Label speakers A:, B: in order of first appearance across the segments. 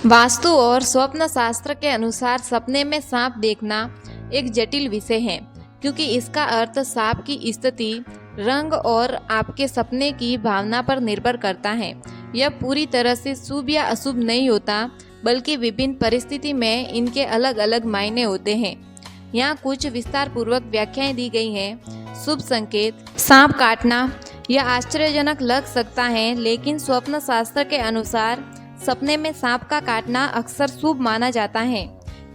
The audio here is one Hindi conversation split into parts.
A: वास्तु और स्वप्न शास्त्र के अनुसार सपने में सांप देखना एक जटिल विषय है, क्योंकि इसका अर्थ सांप की स्थिति, रंग और आपके सपने की भावना पर निर्भर करता है। यह पूरी तरह से शुभ या अशुभ नहीं होता, बल्कि विभिन्न परिस्थिति में इनके अलग अलग मायने होते हैं। यहाँ कुछ विस्तार पूर्वक व्याख्याएं दी गई हैं। शुभ संकेत: सांप काटना। यह आश्चर्यजनक लग सकता है, लेकिन स्वप्न शास्त्र के अनुसार सपने में सांप का काटना अक्सर शुभ माना जाता है।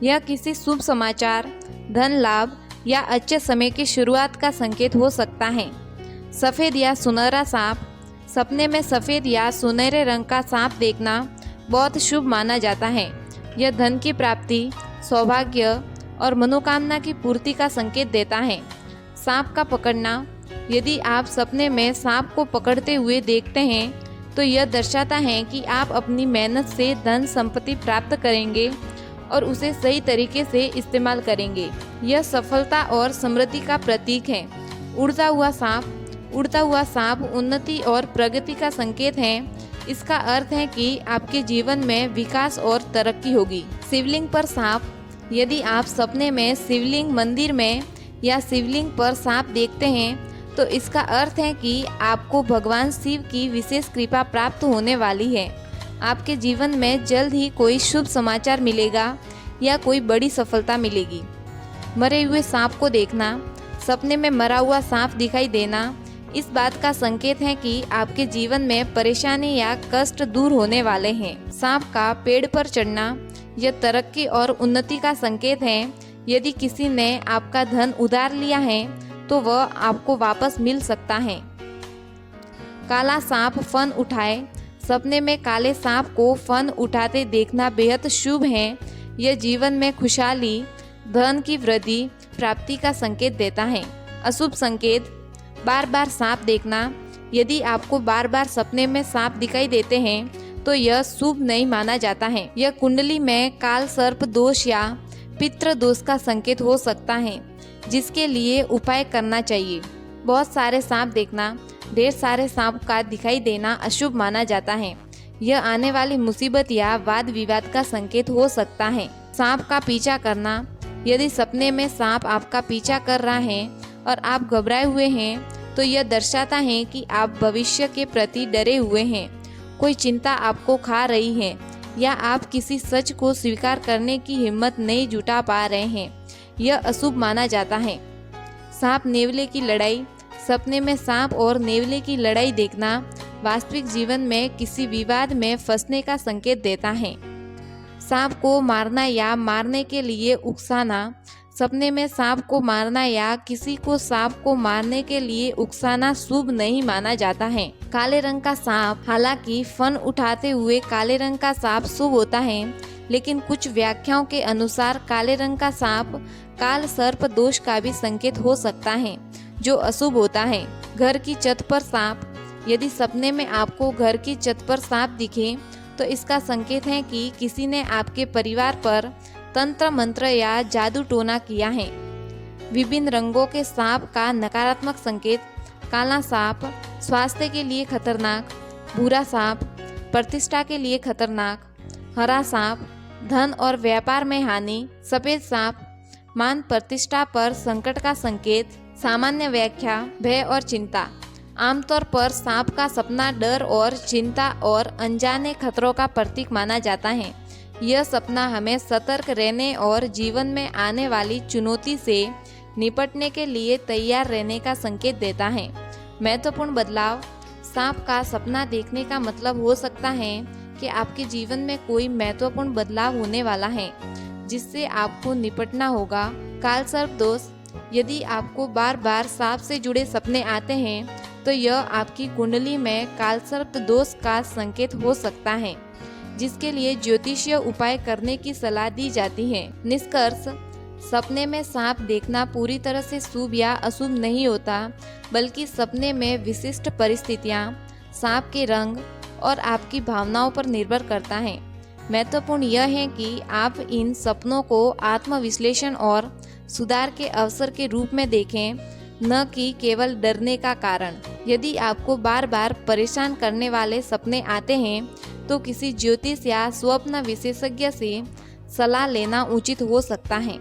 A: यह किसी शुभ समाचार, धन लाभ या अच्छे समय की शुरुआत का संकेत हो सकता है। सफ़ेद या सुनहरा सांप। सपने में सफ़ेद या सुनहरे रंग का सांप देखना बहुत शुभ माना जाता है। यह धन की प्राप्ति, सौभाग्य और मनोकामना की पूर्ति का संकेत देता है। सांप का पकड़ना। यदि आप सपने में सांप को पकड़ते हुए देखते हैं, तो यह दर्शाता है कि आप अपनी मेहनत से धन संपत्ति प्राप्त करेंगे और उसे सही तरीके से इस्तेमाल करेंगे। यह सफलता और समृद्धि का प्रतीक है। उड़ता हुआ सांप। उड़ता हुआ सांप उन्नति और प्रगति का संकेत है। इसका अर्थ है कि आपके जीवन में विकास और तरक्की होगी। शिवलिंग पर सांप। यदि आप सपने में शिवलिंग मंदिर में या शिवलिंग पर सांप देखते हैं, तो इसका अर्थ है कि आपको भगवान शिव की विशेष कृपा प्राप्त होने वाली है। आपके जीवन में जल्द ही कोई शुभ समाचार मिलेगा या कोई बड़ी सफलता मिलेगी। मरे हुए सांप को देखना। सपने में मरा हुआ सांप दिखाई देना इस बात का संकेत है कि आपके जीवन में परेशानी या कष्ट दूर होने वाले हैं। सांप का पेड़ पर चढ़ना। यह तरक्की और उन्नति का संकेत है। यदि किसी ने आपका धन उधार लिया है, तो वह आपको वापस मिल सकता है। काला सांप फन उठाए। सपने में काले सांप को फन उठाते देखना बेहद शुभ है। यह जीवन में खुशहाली, धन की वृद्धि, प्राप्ति का संकेत देता है। अशुभ संकेत: बार बार सांप देखना। यदि आपको बार बार सपने में सांप दिखाई देते हैं, तो यह शुभ नहीं माना जाता है। यह कुंडली में काल सर्प दोष या पितृ दोष का संकेत हो सकता है, जिसके लिए उपाय करना चाहिए। बहुत सारे सांप देखना। ढेर सारे सांप का दिखाई देना अशुभ माना जाता है। यह आने वाली मुसीबत या वाद विवाद का संकेत हो सकता है। सांप का पीछा करना। यदि सपने में सांप आपका पीछा कर रहा है और आप घबराए हुए हैं, तो यह दर्शाता है कि आप भविष्य के प्रति डरे हुए हैं। कोई चिंता आपको खा रही है या आप किसी सच को स्वीकार करने की हिम्मत नहीं जुटा पा रहे हैं। यह अशुभ माना जाता है। सांप नेवले की लड़ाई। सपने में सांप और नेवले की लड़ाई देखना वास्तविक जीवन में किसी विवाद में फंसने का संकेत देता है। सांप को मारना या मारने के लिए उकसाना। सपने में सांप को मारना या किसी को सांप को मारने के लिए उकसाना शुभ नहीं माना जाता है। काले रंग का सांप। हालांकि फन उठाते हुए काले रंग का सांप शुभ होता है, लेकिन कुछ व्याख्याओं के अनुसार काले रंग का सांप काल सर्प दोष का भी संकेत हो सकता है, जो अशुभ होता है। घर की छत पर सांप। यदि सपने में आपको घर की छत पर सांप दिखे, तो इसका संकेत है कि किसी ने आपके परिवार पर तंत्र मंत्र या जादू टोना किया है। विभिन्न रंगों के सांप का नकारात्मक संकेत। काला सांप स्वास्थ्य के लिए खतरनाक। भूरा सांप प्रतिष्ठा के लिए खतरनाक। हरा सांप धन और व्यापार में हानि। सफेद सांप मान प्रतिष्ठा पर संकट का संकेत। सामान्य व्याख्या: भय और चिंता। आमतौर पर सांप का सपना डर और चिंता और अनजाने खतरों का प्रतीक माना जाता है। यह सपना हमें सतर्क रहने और जीवन में आने वाली चुनौती से निपटने के लिए तैयार रहने का संकेत देता है। महत्वपूर्ण बदलाव: सांप का सपना देखने का मतलब हो सकता है कि आपके जीवन में कोई महत्वपूर्ण बदलाव होने वाला है, जिससे आपको निपटना होगा। काल सर्प दोष। यदि आपको बार बार सांप से जुड़े सपने आते हैं, तो यह आपकी कुंडली में काल सर्प दोष का संकेत हो सकता है, जिसके लिए ज्योतिषीय उपाय करने की सलाह दी जाती है। निष्कर्ष: सपने में सांप देखना पूरी तरह से शुभ या अशुभ नहीं होता, बल्कि सपने में विशिष्ट परिस्थितियाँ, सांप के रंग और आपकी भावनाओं पर निर्भर करता है। महत्वपूर्ण यह है कि आप इन सपनों को आत्मविश्लेषण और सुधार के अवसर के रूप में देखें, न कि केवल डरने का कारण। यदि आपको बार बार परेशान करने वाले सपने आते हैं तो किसी ज्योतिष या स्वप्न विशेषज्ञ से सलाह लेना उचित हो सकता है।